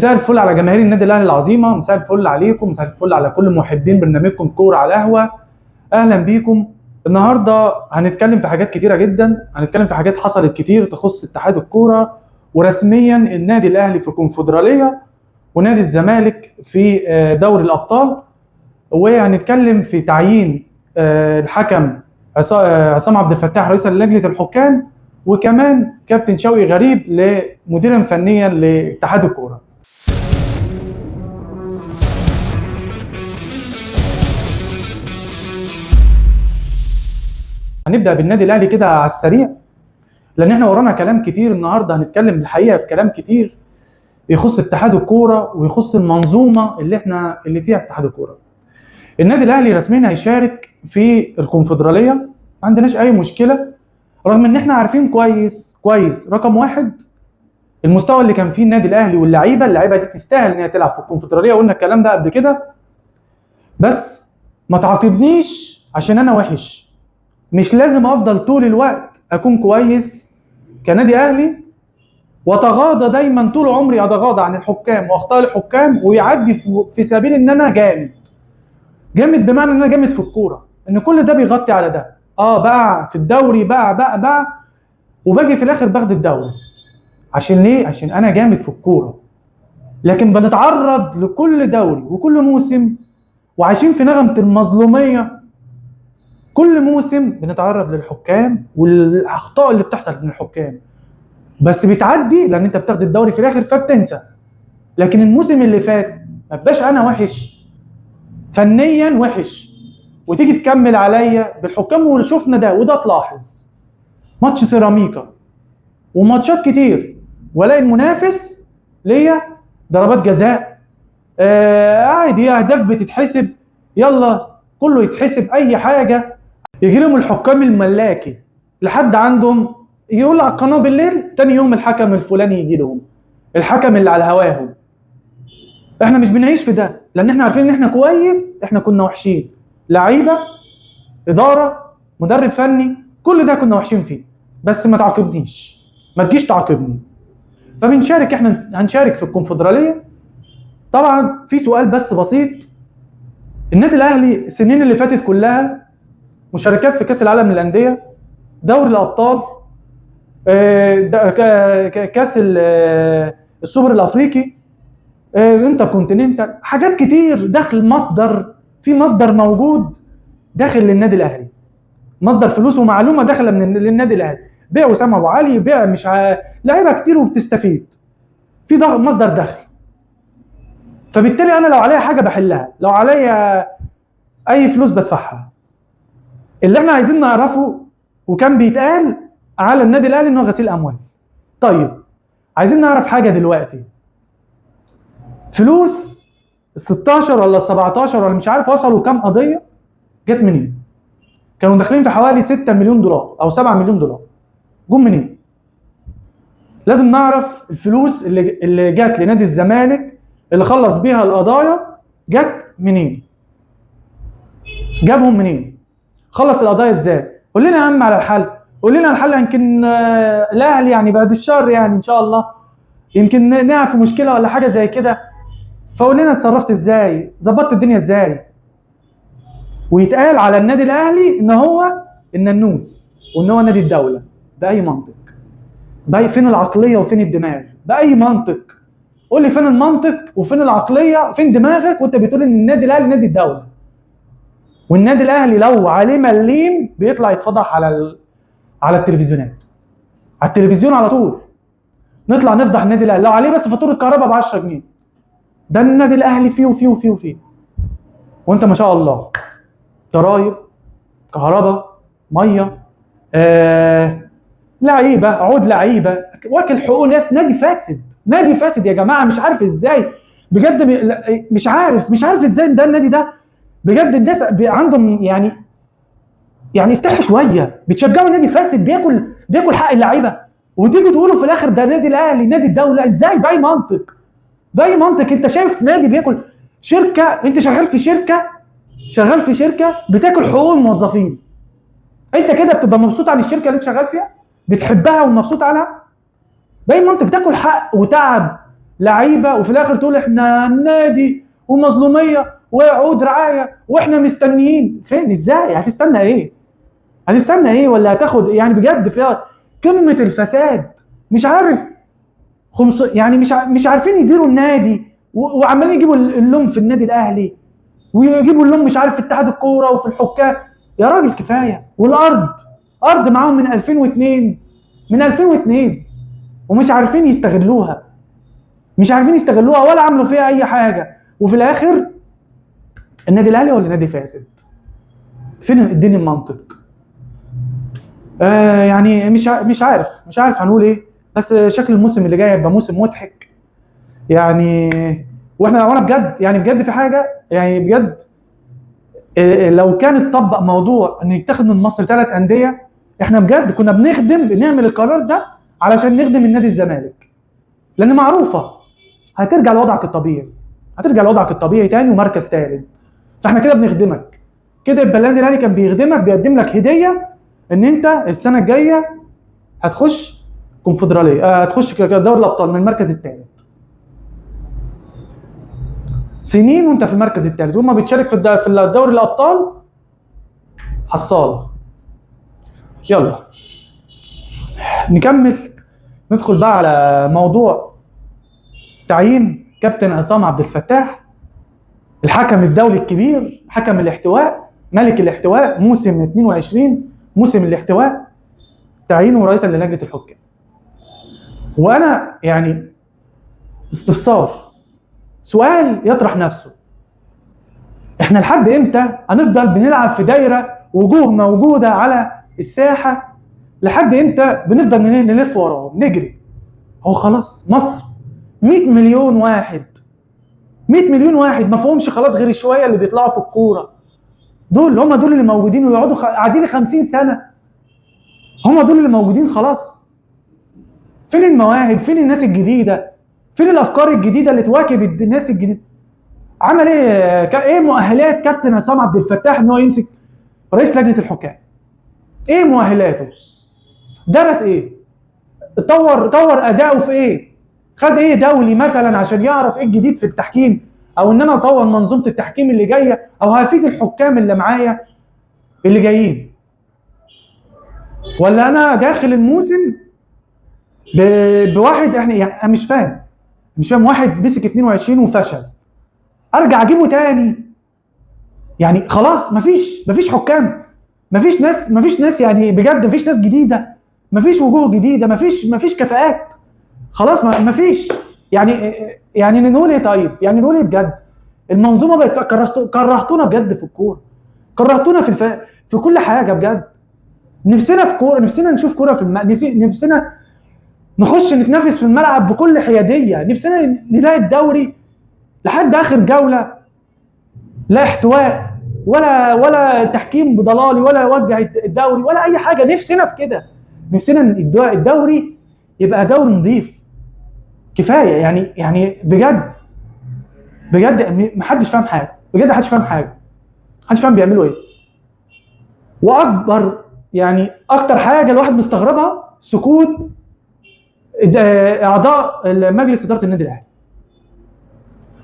مساء الفل على جماهير النادي الاهلي العظيمه، مساء الفل عليكم، مساء الفل على كل محبين برنامجكم كوره على القهوه. اهلا بيكم. النهارده هنتكلم في حاجات كتيره جدا، هنتكلم في حاجات حصلت كتير تخص اتحاد الكوره ورسميا النادي الاهلي في الكونفدراليه ونادي الزمالك في دوري الابطال، وهنتكلم في تعيين الحكم عصام عبد الفتاح رئيسا للجنه الحكام، وكمان كابتن شوقي غريب لمديرا فنيا لاتحاد الكوره. هنبدا بالنادي الاهلي كده على السريع، لان احنا ورانا كلام كتير النهارده. هنتكلم الحقيقه في كلام كتير يخص اتحاد الكوره ويخص المنظومه اللي فيها اتحاد الكوره. النادي الاهلي رسميا هيشارك في الكونفدراليه، ما عندناش اي مشكله، رغم ان احنا عارفين كويس رقم واحد المستوى اللي كان فيه النادي الاهلي اللعيبه دي تستاهل ان هي تلعب في الكونفدراليه، قلنا الكلام ده قبل كده. بس ما تعاقبنيش عشان انا وحش، مش لازم افضل طول الوقت اكون كويس كنادي اهلي واتغاضى دايما طول عمري اتغاضى عن الحكام واخطاء الحكام، ويعدي في سبيل ان انا جامد بمعنى ان انا جامد في الكوره، ان كل ده بيغطي على ده. بقى في الدوري بقى وباجي في الاخر باخد الدوري. عشان ليه؟ عشان انا جامد في الكوره. لكن بنتعرض لكل دوري وكل موسم وعايشين في نغمه المظلوميه. كل موسم بنتعرض للحكام والاخطاء اللي بتحصل من الحكام، بس بتعدي لان انت بتاخد الدوري في الاخر فبتنسى. لكن الموسم اللي فات ما بقاش انا وحش فنيا وحش وتيجي تكمل عليا بالحكام، وشفنا ده وده. تلاحظ ماتش سيراميكا وماتشات كتير والاقي المنافس ليا ضربات جزاء، عادي، اهداف بتتحسب، يلا كله يتحسب اي حاجه. يجي لهم الحكام الملاكي لحد عندهم، يقول على القناه بالليل تاني يوم الحكم الفلاني يجي لهم، الحكم اللي على هواهم. احنا مش بنعيش في ده، لان احنا عارفين ان احنا كويس، احنا كنا وحشين، لعيبه، اداره، مدرب فني، كل ده كنا وحشين فيه. بس ما تعاقبنيش، ما تجيش تعاقبني. فبنشارك، احنا هنشارك في الكونفدراليه. طبعا في سؤال بس بسيط، النادي الاهلي السنين اللي فاتت كلها مشاركات في كاس العالم للانديه، دوري الابطال، كاس السوبر الافريقي، انتركونتيننتال، حاجات كتير داخل في مصدر موجود داخل للنادي الاهلي، مصدر فلوس ومعلومه داخله للنادي الاهلي، بيع وسام ابو علي، بيع لعيبه كتير وبتستفيد في مصدر دخل. فبالتالي انا لو عليا حاجه بحلها، لو عليا اي فلوس بدفعها. اللي احنا عايزين نعرفه وكان بيتقال على النادي الاهلي انه غسيل اموال. طيب عايزين نعرف حاجه دلوقتي، فلوس ال 16 ولا ال 17 ولا مش عارف وصلوا كام قضيه جت منين؟ كانوا داخلين في حوالي 6 مليون دولار او 7 مليون دولار، جم منين؟ لازم نعرف الفلوس اللي جت لنادي الزمالك اللي خلص بيها القضايا جت منين؟ جابهم منين؟ خلص القضايا ازاي؟ قول لنا يا عم على الحل، قول لنا الحل. يمكن الاهلي يعني بعد الشر يعني ان شاء الله يمكن نقع في مشكله ولا حاجه زي كده، فقول لنا اتصرفت ازاي؟ ظبطت الدنيا ازاي؟ ويتقال على النادي الاهلي ان هو الننوس وان هو نادي الدوله. باي منطق؟ فين العقليه وفين الدماغ؟ باي منطق؟ قول لي فين المنطق وفين العقليه، فين دماغك وانت بتقول ان النادي الاهلي نادي الدوله؟ والنادي الاهلي لو عليه مليم بيطلع يتفضح على التلفزيونات، على التلفزيون على طول نطلع نفضح النادي الاهلي. لو عليه بس فاتوره كهرباء ب 10 جنيه، ده النادي الاهلي فيه وفيه وفيه وفيه، وانت ما شاء الله ضرايب، كهرباء، ميه، لعيبه، عود لعيبه، واكل حقوق ناس. نادي فاسد يا جماعه. مش عارف ازاي بجد، مش عارف ازاي ده النادي ده بجد. الناس عندهم يعني استحي شويه، بتشجعوا نادي فاسد بياكل حق اللعيبه، وتيجوا تقولوا في الاخر ده نادي الاهلي نادي الدوله. ازاي؟ باي منطق؟ انت شايف نادي بياكل شركه، انت شغال في شركه بتاكل حقوق الموظفين، انت كده بتبقى مبسوط عن الشركه اللي انت شغال فيها؟ بتحبها ومبسوط عنها؟ باي منطق؟ بتاكل حق وتعب لعيبه وفي الاخر تقول احنا النادي ومظلوميه وعقود رعايه واحنا مستنيين. فين؟ ازاي؟ هتستنى ايه؟ هتستنى ايه؟ ولا هتاخد يعني بجد فيها قمه الفساد. مش عارف يعني مش عارفين يديروا النادي وعمالين يجيبوا اللوم في النادي الاهلي ويجيبوا اللوم مش عارف في اتحاد الكوره وفي الحكام. يا راجل كفايه. والارض ارض معاهم من 2002 ومش عارفين يستغلوها. مش عارفين يستغلوها ولا عملوا فيها اي حاجه. وفي الاخر النادي الاهلي ولا نادي فاسد؟ فين اديني المنطق؟ يعني مش عارف هنقول ايه. بس شكل الموسم اللي جاي هيبقى موسم مضحك يعني. وانا بجد يعني بجد في حاجه يعني بجد. لو كان اتطبق موضوع ان يتاخد من مصر 3 انديه، احنا بجد كنا بنعمل القرار ده علشان نخدم النادي الزمالك، لان معروفه هترجع لوضعك الطبيعي تاني ومركز ثالث. فاحنا كده بنخدمك كده. يبقى النادي الاهلي كان بيخدمك، بيقدم لك هديه ان انت السنه الجايه هتخش كونفدراليه، هتخش دوري الابطال من المركز الثالث. سنين وانت في المركز الثالث، وما بتشارك في دوري الابطال حصاله. يلا نكمل، ندخل بقى على موضوع تعيين كابتن عصام عبد الفتاح، الحكم الدولي الكبير، حكم الاحتواء، ملك الاحتواء موسم 22، موسم الاحتواء، تعيينه رئيسا للجنه الحكام. وانا يعني استفسار، سؤال يطرح نفسه، احنا لحد امتى هنفضل بنلعب في دايره وجوه موجوده على الساحه؟ لحد امتى بنفضل نلف وراهم نجري؟ هو خلاص مصر 100 مليون واحد، 100 مليون واحد ما فيهمش خلاص غير شويه اللي بيطلعوا في الكوره. هم دول اللي موجودين ويقعدوا قاعدين 50 سنه. هم دول اللي موجودين خلاص. فين المواهب؟ فين الناس الجديده؟ فين الافكار الجديده اللي تواكب الناس الجديده؟ عمل ايه مؤهلات كابتن عصام عبد الفتاح ان هو يمسك رئيس لجنه الحكام؟ ايه مؤهلاته؟ درس ايه؟ طور اداؤه في ايه؟ خد ايه دولي مثلا عشان يعرف ايه الجديد في التحكيم، او ان انا اطور منظومه التحكيم اللي جايه، او هفيد الحكام اللي معايا اللي جايين؟ ولا انا داخل الموسم بواحد احنا يعني انا مش فاهم واحد مسك 22 وفشل ارجع اجيبه تاني؟ يعني خلاص مفيش حكام، مفيش ناس يعني بجد، مفيش ناس جديده، مفيش وجوه جديده، مفيش كفاءات خلاص، مفيش. يعني نقول ايه طيب؟ يعني نقول ايه بجد؟ المنظومه بقت كرهتونا بجد في الكوره، كرهتونا في كل حاجه بجد. نفسنا في كوره، نفسنا نشوف كوره نفسنا نخش نتنافس في الملعب بكل حياديه، نفسنا نلاقي الدوري لحد اخر جوله لا احتواء ولا تحكيم بضلالي ولا يوجه الدوري ولا اي حاجه. نفسنا في كده، نفسنا الدوري يبقى دوري نظيف كفايه. يعني بجد محدش فاهم حاجه، بجد محدش فاهم بيعملوا ايه. واكبر يعني اكتر حاجه الواحد مستغربها سكوت اعضاء مجلس اداره النادي الاهلي،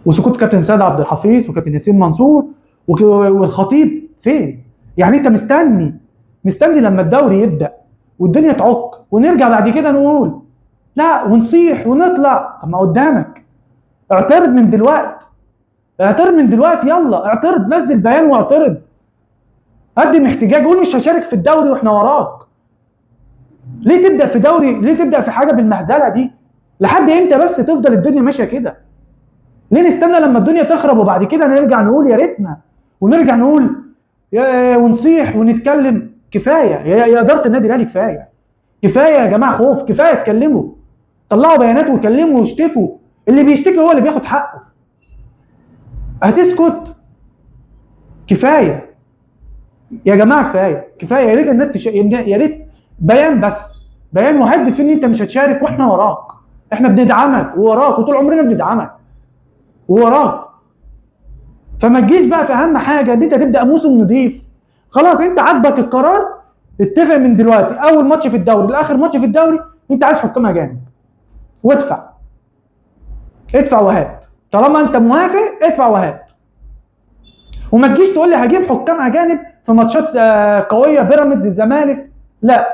وسكوت كابتن سيد عبد الحفيظ وكابتن ياسين منصور والخطيب. فين؟ يعني انت مستني لما الدوري يبدا والدنيا تعك ونرجع بعد كده نقول لا ونصيح ونطلع؟ طب ما قدامك، اعترض من دلوقتي، يلا اعترض، نزل بيان واعترض، قدم احتجاج، قول مش هشارك في الدوري واحنا وراك. ليه تبدا في دوري؟ ليه تبدا في حاجه بالمهزله دي؟ لحد امتى بس تفضل الدنيا ماشيه كده؟ ليه نستنى لما الدنيا تخرب وبعد كده نرجع نقول يا ريتنا، ونرجع نقول ونصيح ونتكلم؟ كفايه يا اداره النادي الاهلي، كفايه يا جماعه، خوف كفايه. اتكلموا، طلعوا بيانات وكلموا واشتكوا. اللي بيشتكي هو اللي بياخد حقه. هتسكت؟ كفايه يا جماعه، كفايه. يا ريت الناس يا ريت بيان، بس بيان وهدد في ان انت مش هتشارك واحنا وراك، احنا بندعمك ووراك وطول عمرنا بندعمك ووراك. فما تجيش بقى في اهم حاجه ان انت تبدا موسم نظيف. خلاص انت عاجبك القرار، اتفق من دلوقتي اول ماتش في الدوري لاخر ماتش في الدوري انت عايز حكام اجانب وادفع. ادفع وهات، طالما انت موافق ادفع وهات. وما تجيش تقول لي هجيب حكام اجانب في ماتشات قويه، بيراميدز الزمالك، لا.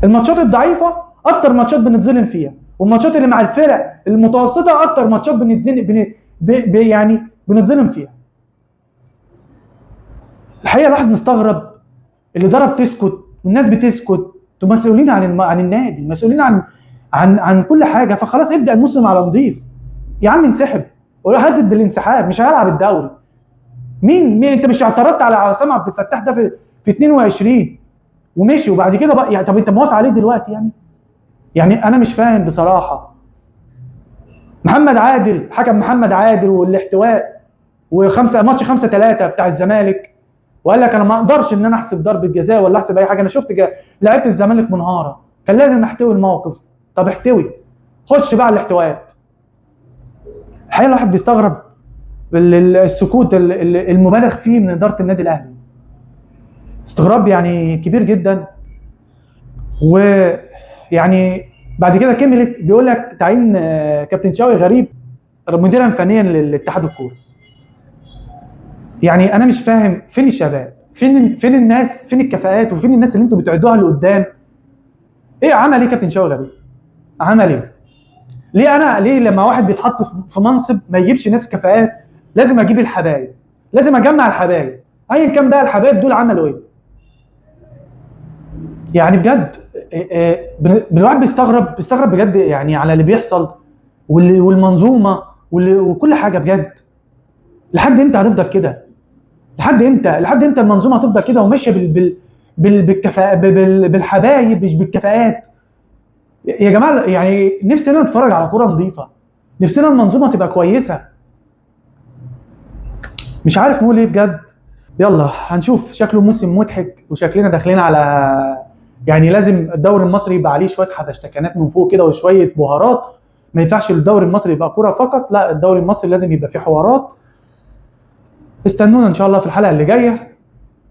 الماتشات الضعيفه اكتر ماتشات بنتظلم فيها، والماتشات اللي مع الفرق المتوسطه اكتر ماتشات يعني بنتظلم فيها. الحقيقه الواحد مستغرب، الاداره بتسكت والناس بتسكت، انتوا مسؤولين عن النادي، مسؤولين عن كل حاجه، فخلاص ابدا الموسم على نظيف. يا عم انسحب وهدد بالانسحاب، مش هيلعب الدوري. مين انت مش اعترضت على عصام عبد الفتاح ده في 22 ومشي، وبعد كده بقى يعني طب انت موافق عليه دلوقتي يعني انا مش فاهم بصراحه. محمد عادل، حكم محمد عادل والاحتواء، وخمسه ماتش 5-3 بتاع الزمالك، وقال لك انا ما اقدرش ان انا احسب ضربه جزاء ولا احسب اي حاجه، انا شفت لعيبه الزمالك منهاره، كان لازم احتوي الموقف. طب احتوي، خش بقى الاحتواءات. الحقيقه الواحد بيستغرب السكوت المبالغ فيه من اداره النادي الاهلي، استغراب يعني كبير جدا. ويعني بعد كده كملت بيقول لك تعيين كابتن شوقي غريب مديرا فنيا للاتحاد الكوري. يعني انا مش فاهم فين الشباب، فين الناس، فين الكفاءات، وفين الناس اللي انتوا بتعدوها لقدام. ايه عمل ايه كابتن شوقي غريب؟ عمل ايه؟ ليه لما واحد بيتحط في منصب ما يجيبش ناس كفاءات؟ لازم اجيب الحبايب، لازم اجمع الحبايب، ايا كان بقى الحبايب دول عملوا ايه. يعني بجد الواحد بيستغرب بجد يعني على اللي بيحصل والمنظومه وكل حاجه بجد. لحد امتى هنفضل كده؟ لحد امتى المنظومه هتفضل كده وماشيه بالكفاءه، بالحبايب مش بالكفاءات؟ يا جماعه يعني نفسنا نتفرج على كوره نظيفه، نفسنا المنظومه تبقى كويسه. مش عارف نقول ايه بجد. يلا هنشوف، شكله موسم مضحك وشكلنا داخلين على يعني لازم الدوري المصري يبقى عليه شويه حبشتكنات من فوق كده وشويه بهارات. ما ينفعش الدوري المصري يبقى كوره فقط، لا الدوري المصري لازم يبقى فيه حوارات. استنونا ان شاء الله في الحلقه اللي جايه.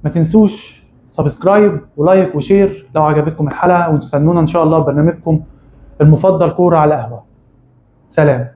ما تنسوش سبسكرايب ولايك وشير لو عجبتكم الحلقه، واستنونا ان شاء الله برنامجكم المفضل كوره على قهوه. سلام.